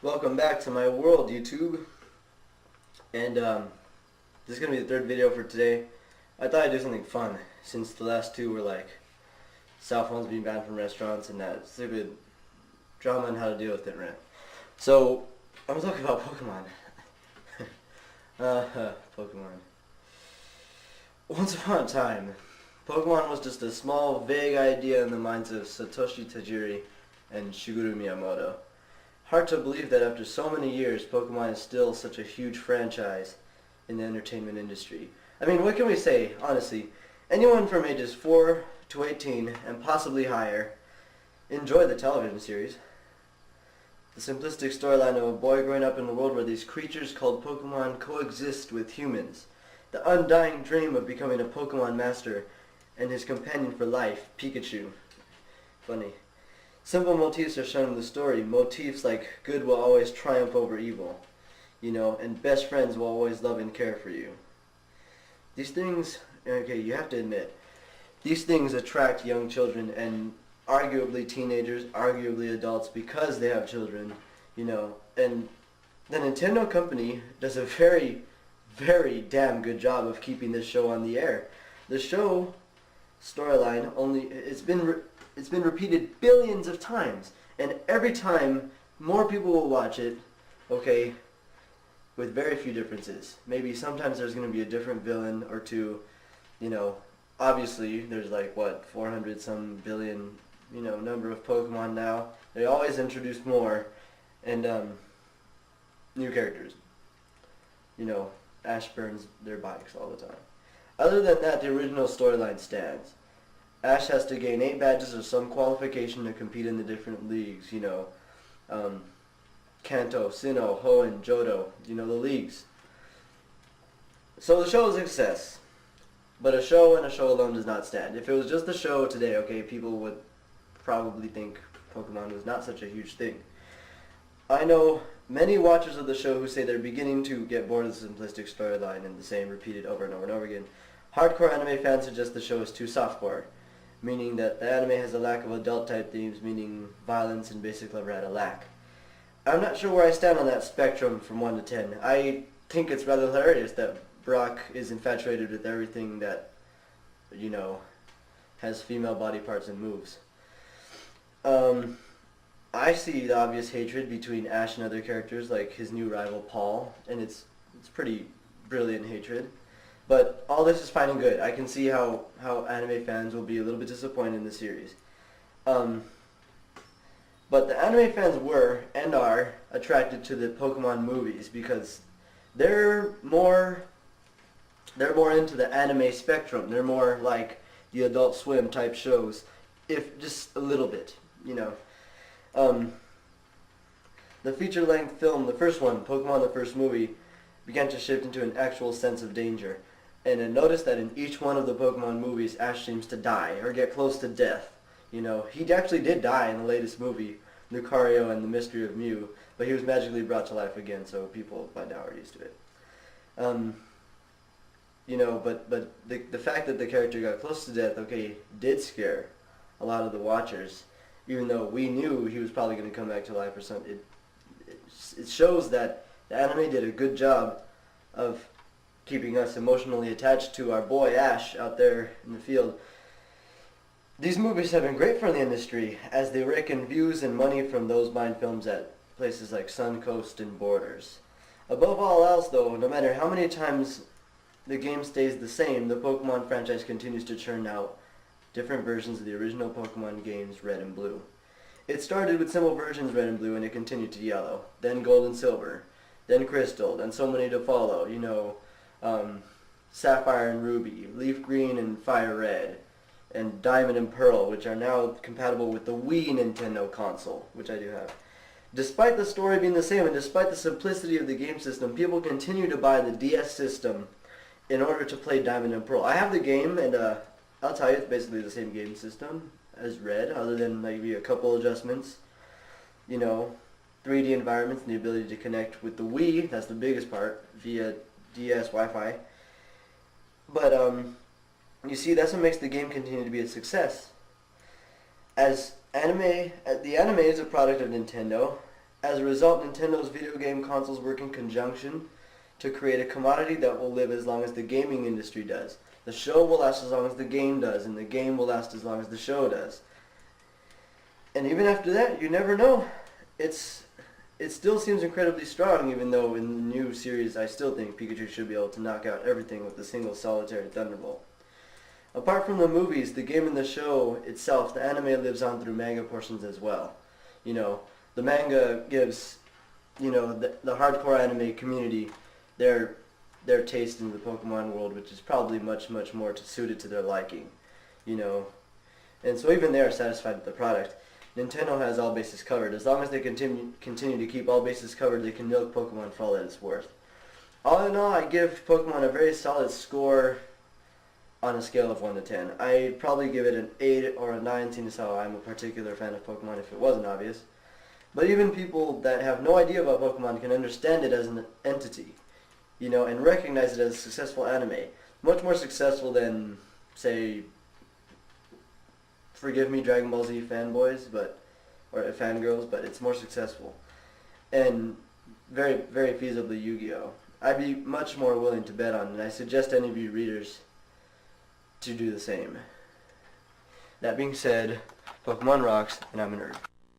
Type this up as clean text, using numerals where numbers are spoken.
Welcome back to my world, YouTube. And this is going to be the third video for today. I thought I'd do something fun, since the last two were like cell phones being banned from restaurants and that stupid drama and how to deal with it rant. So, I'm going to talk about Pokemon. Pokemon. Once upon a time, Pokemon was just a small, vague idea in the minds of Satoshi Tajiri and Shigeru Miyamoto. Hard to believe that after so many years, Pokemon is still such a huge franchise in the entertainment industry. I mean, what can we say, honestly? Anyone from ages 4 to 18, and possibly higher, enjoy the television series. The simplistic storyline of a boy growing up in a world where these creatures called Pokemon coexist with humans. The undying dream of becoming a Pokemon master, and his companion for life, Pikachu. Funny. Simple motifs are shown in the story. Motifs like good will always triumph over evil, and best friends will always love and care for you. These things, okay, you have to admit, these things attract young children and arguably teenagers, arguably adults because they have children, and the Nintendo company does a very, very damn good job of keeping this show on the air. The show storyline it's been repeated billions of times, and every time more people will watch it, okay, with very few differences. Maybe sometimes there's going to be a different villain or two, obviously there's like, 400 some billion, number of Pokemon now. They always introduce more, and new characters. Ash burns their bikes all the time. Other than that, the original storyline stands. Ash has to gain 8 badges or some qualification to compete in the different leagues, Kanto, Sinnoh, Hoenn, Johto, the leagues. So the show is a success, but a show and a show alone does not stand. If it was just the show today, okay, people would probably think Pokemon was not such a huge thing. I know many watchers of the show who say they're beginning to get bored of the simplistic storyline and the same repeated over and over and over again. Hardcore anime fans suggest the show is too softcore, meaning that the anime has a lack of adult-type themes, meaning violence and basic level had a lack. I'm not sure where I stand on that spectrum from 1 to 10. I think it's rather hilarious that Brock is infatuated with everything that, has female body parts and moves. I see the obvious hatred between Ash and other characters, like his new rival Paul, and it's pretty brilliant hatred. But all this is fine and good. I can see how anime fans will be a little bit disappointed in the series. But the anime fans were, and are, attracted to the Pokemon movies because they're more into the anime spectrum. They're more like the Adult Swim type shows, if just a little bit, The feature-length film, the first one, Pokemon the first movie, began to shift into an actual sense of danger. And I noticed that in each one of the Pokemon movies, Ash seems to die, or get close to death. He actually did die in the latest movie, Lucario and the Mystery of Mew, but he was magically brought to life again, so people by now are used to it. But the fact that the character got close to death, okay, did scare a lot of the watchers, even though we knew he was probably going to come back to life or something. It shows that the anime did a good job of keeping us emotionally attached to our boy Ash out there in the field. These movies have been great for the industry, as they rake in views and money from those buying films at places like Suncoast and Borders. Above all else, though, no matter how many times the game stays the same, the Pokemon franchise continues to churn out different versions of the original Pokemon games, Red and Blue. It started with simple versions, Red and Blue, and it continued to Yellow, then Gold and Silver, then Crystal, then so many to follow, Sapphire and Ruby, Leaf Green and Fire Red, and Diamond and Pearl, which are now compatible with the Wii Nintendo console, which I do have. Despite the story being the same, and despite the simplicity of the game system, people continue to buy the DS system in order to play Diamond and Pearl. I have the game, and I'll tell you, it's basically the same game system as Red, other than maybe a couple adjustments. 3D environments and the ability to connect with the Wii, that's the biggest part, via DS Wi-Fi. But, you see, that's what makes the game continue to be a success. The anime is a product of Nintendo, As a result, Nintendo's video game consoles work in conjunction to create a commodity that will live as long as the gaming industry does. The show will last as long as the game does, and the game will last as long as the show does. And even after that, you never know. It still seems incredibly strong, even though in the new series I still think Pikachu should be able to knock out everything with a single solitary Thunderbolt. Apart from the movies, the game and the show itself, the anime lives on through manga portions as well. The manga gives, the hardcore anime community their taste in the Pokemon world, which is probably much, much more suited to their liking, And so even they are satisfied with the product. Nintendo has all bases covered. As long as they continue to keep all bases covered, they can milk Pokemon for all that it's worth. All in all, I give Pokemon a very solid score on a scale of 1 to 10. I'd probably give it an 8 or a 9, seeing as how I'm a particular fan of Pokemon if it wasn't obvious. But even people that have no idea about Pokemon can understand it as an entity, and recognize it as a successful anime. Much more successful than, say, forgive me Dragon Ball Z fanboys, or fangirls, but it's more successful. And very, very feasibly Yu-Gi-Oh! I'd be much more willing to bet on, and I suggest any of you readers to do the same. That being said, Pokemon rocks, and I'm a nerd.